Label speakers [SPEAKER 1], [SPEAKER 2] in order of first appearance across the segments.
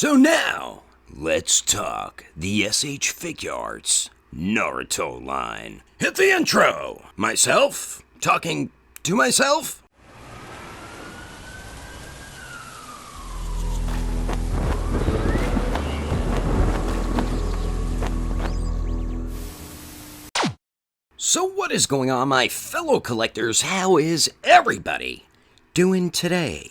[SPEAKER 1] So now, let's talk the SH Figuarts Naruto line. Hit the intro! Myself? Talking to myself? So what is going on, my fellow collectors? How is everybody doing today?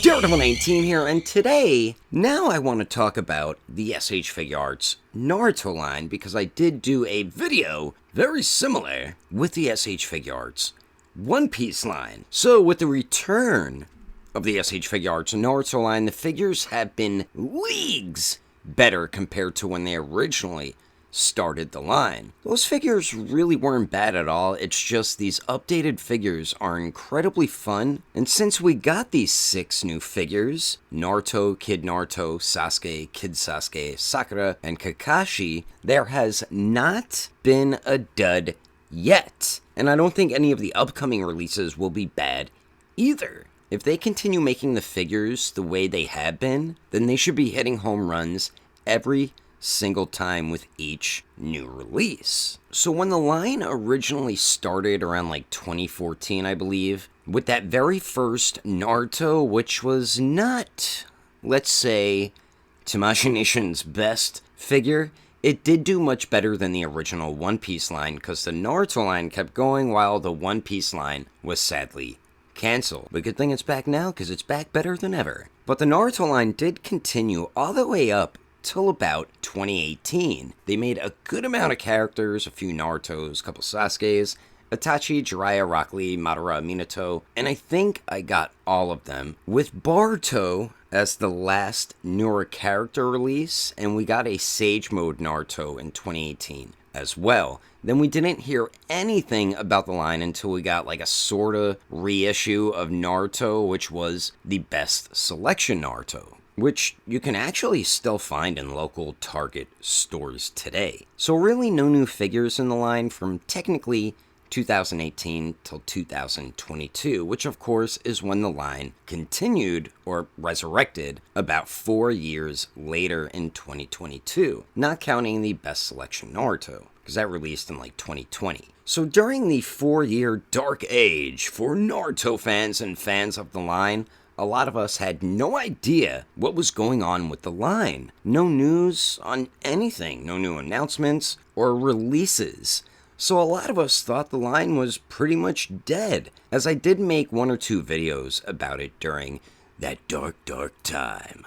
[SPEAKER 1] Daredevil19 here, and today, now I want to talk about the SH Figuarts Naruto line, because I did do a video very similar with the SH Figuarts One Piece line. So with the return of the SH Figuarts Naruto line, the figures have been leagues better compared to when they originally started the line. Those figures really weren't bad at all. It's just these updated figures are incredibly fun, and since we got these 6 new figures, Naruto, Kid Naruto, Sasuke, Kid Sasuke, Sakura, and Kakashi, there has not been a dud yet. And I don't think any of the upcoming releases will be bad either. If they continue making the figures the way they have been, then they should be hitting home runs every single time with each new release. So when the line originally started around like 2014, I believe, with that very first Naruto, which was not, let's say, Tamashination's best figure, it did do much better than the original One Piece line, because the Naruto line kept going while the One Piece line was sadly canceled. But good thing it's back now, because it's back better than ever. But the Naruto line did continue all the way up till about 2018. They made a good amount of characters, a few Narutos, a couple Sasukes, Itachi, Jiraiya, Rock Lee, Madara, Minato, and I think I got all of them, with Boruto as the last newer character release, and we got a Sage Mode Naruto in 2018 as well. Then we didn't hear anything about the line until we got like a sorta reissue of Naruto, which was the best selection Naruto, which you can actually still find in local Target stores today. So really no new figures in the line from technically 2018 till 2022, which of course is when the line continued or resurrected about 4 years later in 2022, not counting the best selection Naruto, because that released in like 2020. So during the 4-year dark age for Naruto fans and fans of the line, a lot of us had no idea what was going on with the line. No news on anything, no new announcements or releases. So a lot of us thought the line was pretty much dead, as I did make 1 or 2 videos about it during that dark time.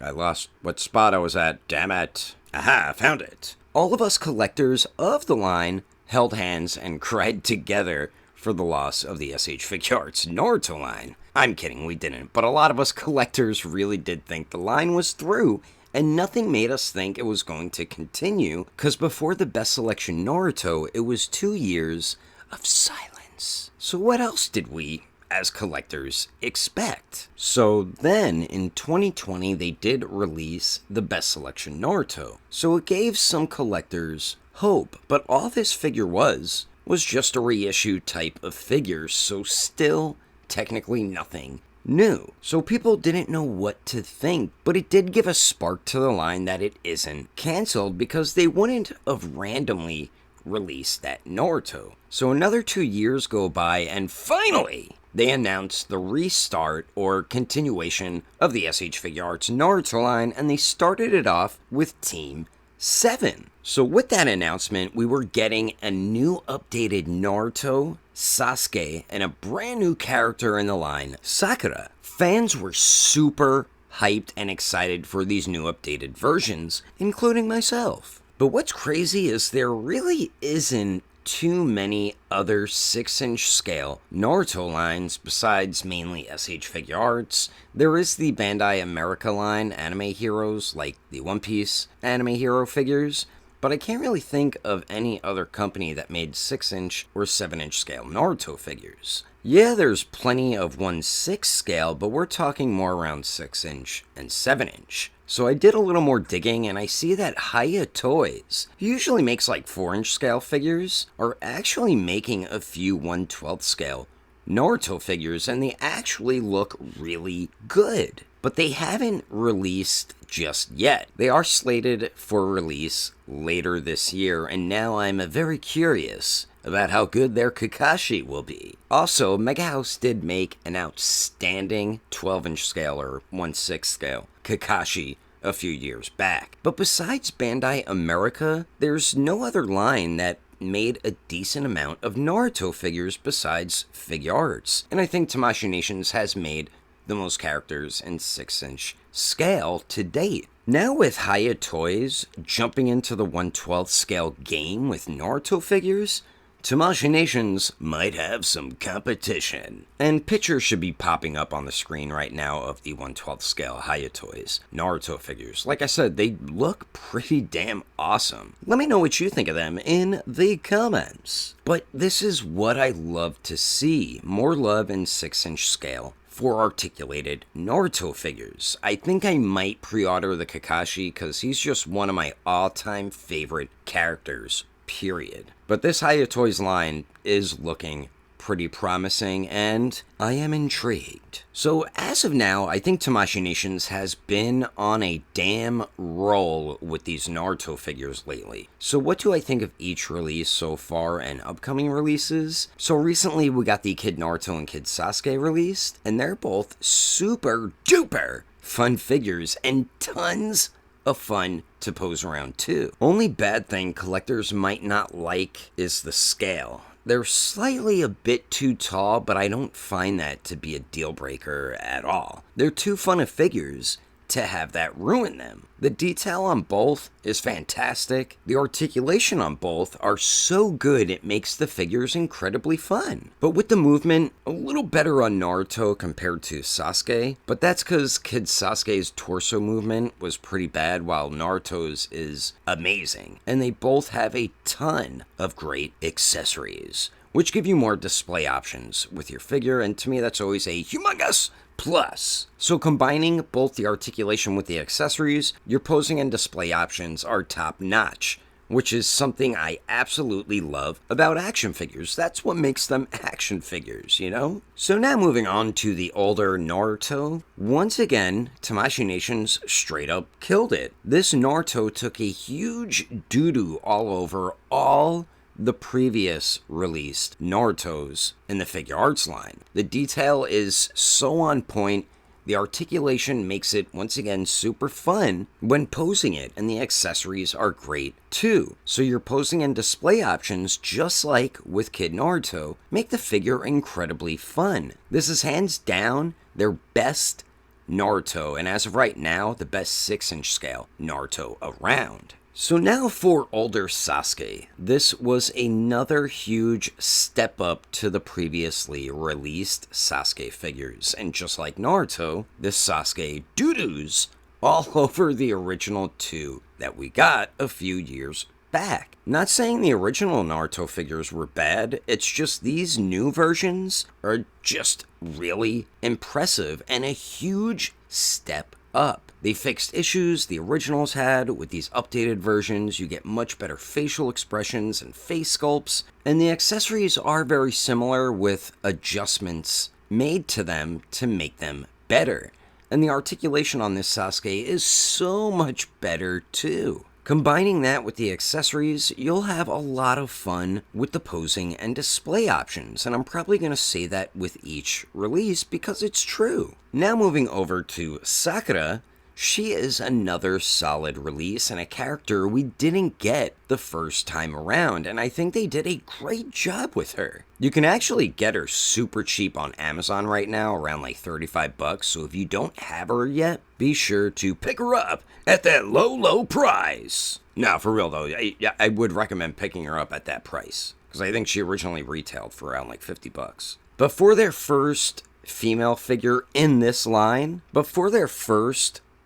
[SPEAKER 1] I lost what spot I was at, damn it. Aha, found it. All of us collectors of the line held hands and cried together for the loss of the SH Figuarts Naruto line. I'm kidding, we didn't, but a lot of us collectors really did think the line was through, and nothing made us think it was going to continue, because before the best selection Naruto, it was 2 years of silence. So what else did we, as collectors, expect? So then, in 2020, they did release the best selection Naruto, so it gave some collectors hope, but all this figure was just a reissue type of figure, so still technically nothing new. So people didn't know what to think, but it did give a spark to the line that it isn't canceled, because they wouldn't have randomly released that Naruto. So another 2 years go by, and finally they announced the restart or continuation of the SH Figuarts Naruto line, and they started it off with Team 7. So with that announcement, we were getting a new updated Naruto, Sasuke, and a brand new character in the line, Sakura. Fans were super hyped and excited for these new updated versions, including myself. But what's crazy is there really isn't too many other 6-inch scale Naruto lines besides mainly SH Figuarts. There is the Bandai America line anime heroes like the One Piece anime hero figures, but I can't really think of any other company that made 6-inch or 7-inch scale Naruto figures. Yeah, there's plenty of 1/6 scale, but we're talking more around 6-inch and 7-inch. So I did a little more digging, and I see that Hiya Toys, who usually makes like 4-inch scale figures, are actually making a few 1/12 scale Naruto figures, and they actually look really good. but they haven't released just yet. They are slated for release later this year, and now I'm very curious about how good their Kakashi will be. Also, Mega House did make an outstanding 12-inch scale or 1/6 scale Kakashi a few years back. But besides Bandai America, there's no other line that made a decent amount of Naruto figures besides Figuarts. And I think Tamashii Nations has made the most characters in 6-inch scale to date. Now with Hiya Toys jumping into the 1/12 scale game with Naruto figures, Tamashii Nations might have some competition. And pictures should be popping up on the screen right now of the 1/12 scale Hiya Toys Naruto figures. Like I said, they look pretty damn awesome. Let me know what you think of them in the comments. But this is what I love to see. More love in 6-inch scale for articulated Naruto figures. I think I might pre-order the Kakashi because he's just one of my all-time favorite characters, period. But this Hiya Toys line is looking pretty promising, and I am intrigued. So as of now, I think Tamashii Nations has been on a damn roll with these Naruto figures lately. So what do I think of each release so far and upcoming releases? So recently we got the Kid Naruto and Kid Sasuke released, and they're both super duper fun figures and tons of fun to pose around too. Only bad thing collectors might not like is the scale. They're slightly a bit too tall, but I don't find that to be a deal breaker at all. They're too fun of figures to have that ruin them. The detail on both is fantastic. The articulation on both are so good it makes the figures incredibly fun. But with the movement, a little better on Naruto compared to Sasuke, but that's because Kid Sasuke's torso movement was pretty bad while Naruto's is amazing. And they both have a ton of great accessories, which give you more display options with your figure, and to me that's always a humongous plus. So combining both the articulation with the accessories, your posing and display options are top notch, which is something I absolutely love about action figures. That's what makes them action figures, you know? So now moving on to the older Naruto. Once again, Tamashii Nations straight up killed it. This Naruto took a huge doo-doo all over all the previous released Narutos in the Figuarts line. The detail is so on point, the articulation makes it once again super fun when posing it, and the accessories are great too. So your posing and display options, just like with Kid Naruto, make the figure incredibly fun. This is hands down their best Naruto, and as of right now, the best 6-inch scale Naruto around. So now for older Sasuke. This was another huge step up to the previously released Sasuke figures, and just like Naruto, this Sasuke doo-doos all over the original two that we got a few years back. Not saying the original Naruto figures were bad, it's just these new versions are just really impressive and a huge step up. They fixed issues the originals had. With these updated versions, you get much better facial expressions and face sculpts, and the accessories are very similar with adjustments made to them to make them better. And the articulation on this Sasuke is so much better too. Combining that with the accessories, you'll have a lot of fun with the posing and display options, and I'm probably going to say that with each release because it's true. Now moving over to Sakura, she is another solid release and a character we didn't get the first time around, and I think they did a great job with her. You can actually get her super cheap on Amazon right now, around like 35 bucks, so if you don't have her yet, be sure to pick her up at that low price. Now, for real though, I would recommend picking her up at that price, because I think she originally retailed for around like 50 bucks. But for their first female figure in this line,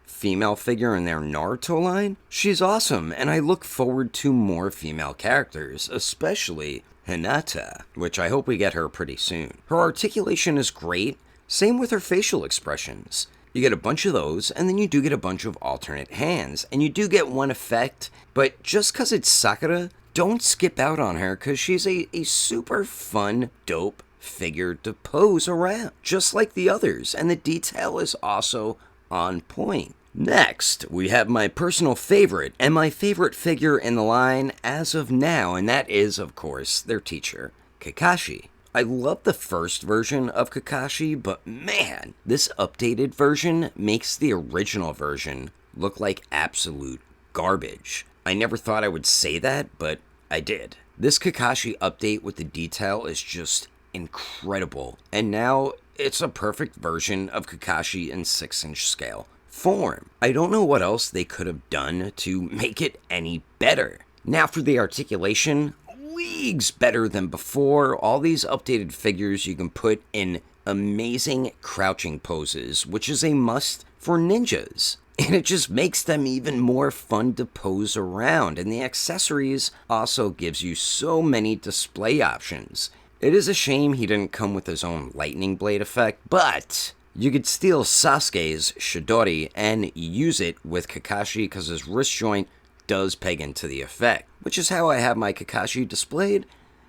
[SPEAKER 1] female figure in their Naruto line, she's awesome, and I look forward to more female characters, especially Hinata, which I hope we get her pretty soon. Her articulation is great, same with her facial expressions. You get a bunch of those, and then you do get a bunch of alternate hands, and you do get one effect, but just because it's Sakura, don't skip out on her, because she's a super fun, dope figure to pose around, just like the others, and the detail is also on point. Next, we have my personal favorite, and my favorite figure in the line as of now, and that is, of course, their teacher, Kakashi. I love the first version of Kakashi, but man, this updated version makes the original version look like absolute garbage. I never thought I would say that, but I did. This Kakashi update with the detail is just incredible, and now it's a perfect version of Kakashi in 6-inch scale form. I don't know what else they could have done to make it any better. Now for the articulation, leagues better than before. All these updated figures you can put in amazing crouching poses, which is a must for ninjas. And it just makes them even more fun to pose around. And the accessories also gives you so many display options. It is a shame he didn't come with his own lightning blade effect, but you could steal Sasuke's Chidori and use it with Kakashi because his wrist joint does peg into the effect, which is how I have my Kakashi displayed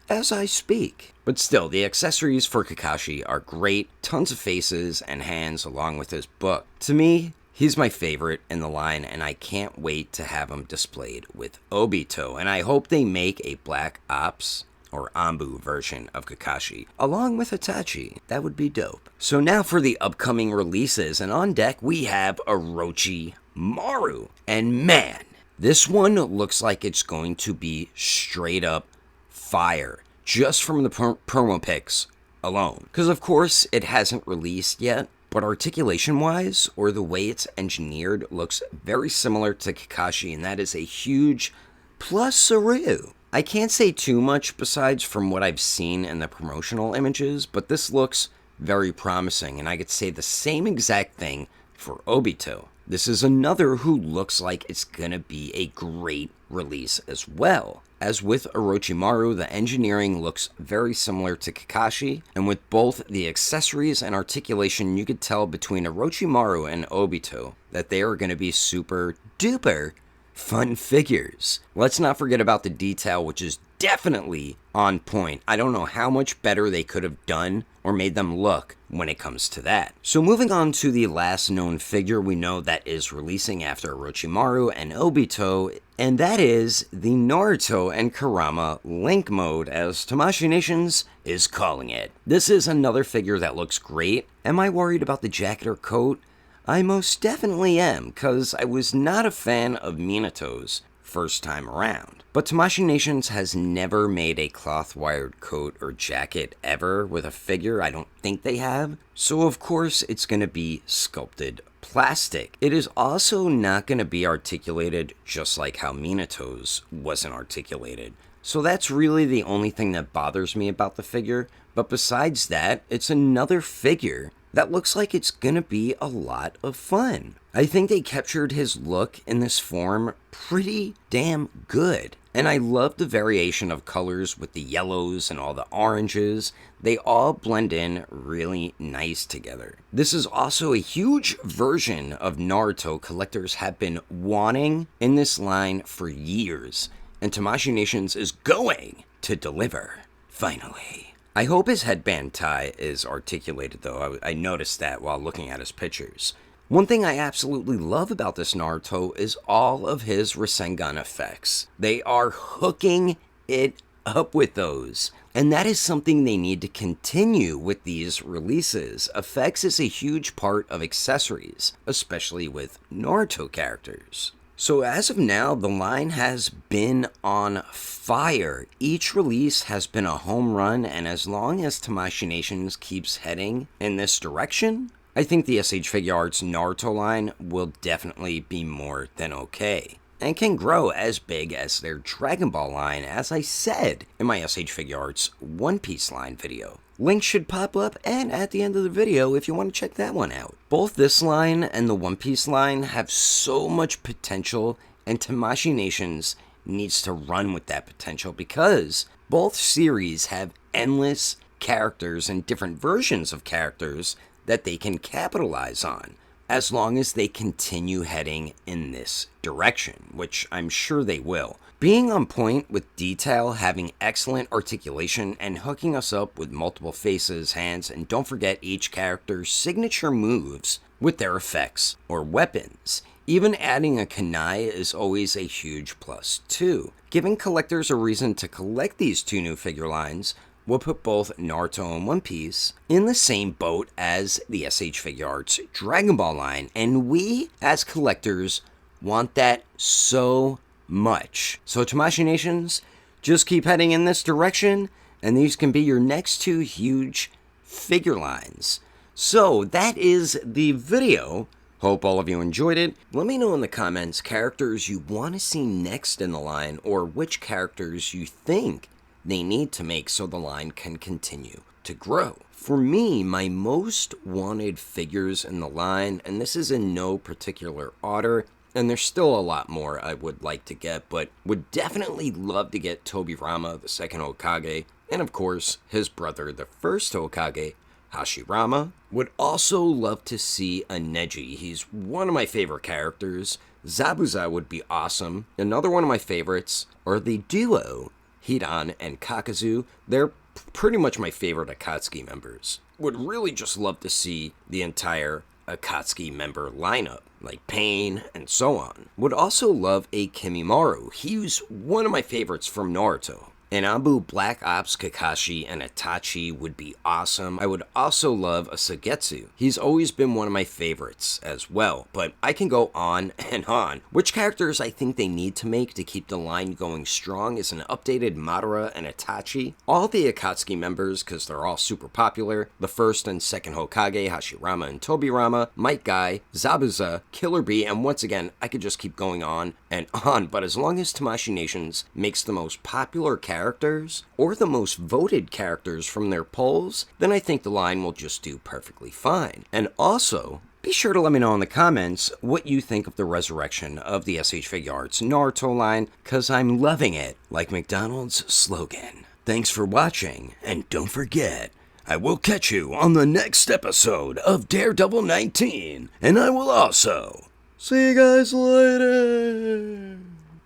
[SPEAKER 1] as I speak. But still, the accessories for Kakashi are great, tons of faces and hands along with his book. To me, he's my favorite in the line, and I can't wait to have him displayed with Obito, and I hope they make a Black Ops or Anbu version of Kakashi, along with Itachi. That would be dope. So now for the upcoming releases, and on deck we have Orochimaru. And man, this one looks like it's going to be straight up fire, just from the promo pics alone. Because of course, it hasn't released yet, but articulation-wise, or the way it's engineered, looks very similar to Kakashi, and that is a huge plus-aroo. I can't say too much besides from what I've seen in the promotional images, but this looks very promising, and I could say the same exact thing for Obito. This is another who looks like it's gonna be a great release as well. As with Orochimaru, the engineering looks very similar to Kakashi, and with both the accessories and articulation, you could tell between Orochimaru and Obito that they are gonna be super duper fun figures. Let's not forget about the detail, which is definitely on point. I don't know how much better they could have done or made them look when it comes to that. So moving on to the last known figure we know that is releasing after Orochimaru and Obito, and that is the Naruto and Kurama Link Mode, as Tamashii Nations is calling it. This is another figure that looks great. Am I worried about the jacket or coat? I most definitely am, because I was not a fan of Minato's first time around. But Tamashii Nations has never made a cloth-wired coat or jacket ever with a figure. I don't think they have. So of course it's going to be sculpted plastic. It is also not going to be articulated just like how Minato's wasn't articulated. So that's really the only thing that bothers me about the figure. But besides that, it's another figure that looks like it's gonna be a lot of fun. I think they captured his look in this form pretty damn good. And I love the variation of colors with the yellows and all the oranges. They all blend in really nice together. This is also a huge version of Naruto collectors have been wanting in this line for years. And Tamashii Nations is going to deliver, finally. I hope his headband tie is articulated, though. I noticed that while looking at his pictures. One thing I absolutely love about this Naruto is all of his Rasengan effects. They are hooking it up with those. And that is something they need to continue with these releases. Effects is a huge part of accessories, especially with Naruto characters. So as of now, the line has been on fire. Each release has been a home run, and as long as Tamashii Nations keeps heading in this direction, I think the SH Figuarts Naruto line will definitely be more than okay, and can grow as big as their Dragon Ball line, as I said in my SH Figuarts One Piece line video. Links should pop up and at the end of the video if you want to check that one out. Both this line and the One Piece line have so much potential, and Tamashii Nations needs to run with that potential because both series have endless characters and different versions of characters that they can capitalize on. as long as they continue heading in this direction, which I'm sure they will. Being on point with detail, having excellent articulation, and hooking us up with multiple faces, hands, and don't forget each character's signature moves with their effects or weapons. Even adding a kunai is always a huge plus too. Giving collectors a reason to collect these two new figure lines will put both Naruto and One Piece in the same boat as the SH Figuarts Dragon Ball line, and we, as collectors, want that so much. So Tamashii Nations, just keep heading in this direction, and these can be your next two huge figure lines. So that is the video. Hope all of you enjoyed it. Let me know in the comments characters you want to see next in the line, or which characters you think they need to make so the line can continue to grow. For me, my most wanted figures in the line, and this is in no particular order, and there's still a lot more I would like to get, but would definitely love to get Tobirama, the second Hokage, and of course, his brother, the first Hokage, Hashirama. Would also love to see a Neji. He's one of my favorite characters. Zabuza would be awesome. Another one of my favorites are the duo Hidan and Kakazu. They're pretty much my favorite Akatsuki members. Would really just love to see the entire Akatsuki member lineup, like Pain and so on. Would also love a Kimimaro. He's one of my favorites from Naruto. An Abu Black Ops Kakashi and Itachi would be awesome. I would also love a Sagetsu. He's always been one of my favorites as well, but I can go on and on. Which characters I think they need to make to keep the line going strong is an updated Madara and Itachi. All the Akatsuki members, because they're all super popular. The first and second Hokage, Hashirama and Tobirama, Might Guy, Zabuza, Killer Bee, and once again, I could just keep going on and on, but as long as Tamashii Nations makes the most popular characters, or the most voted characters from their polls, then I think the line will just do perfectly fine. And also, be sure to let me know in the comments what you think of the resurrection of the SH Figuarts Naruto line, cause I'm loving it, like McDonald's slogan. Thanks for watching, and don't forget, I will catch you on the next episode of Daredevil 19, and I will also see you guys later.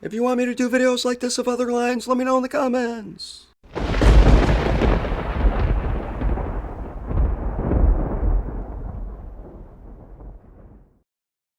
[SPEAKER 1] If you want me to do videos like this of other lines, let me know in the comments.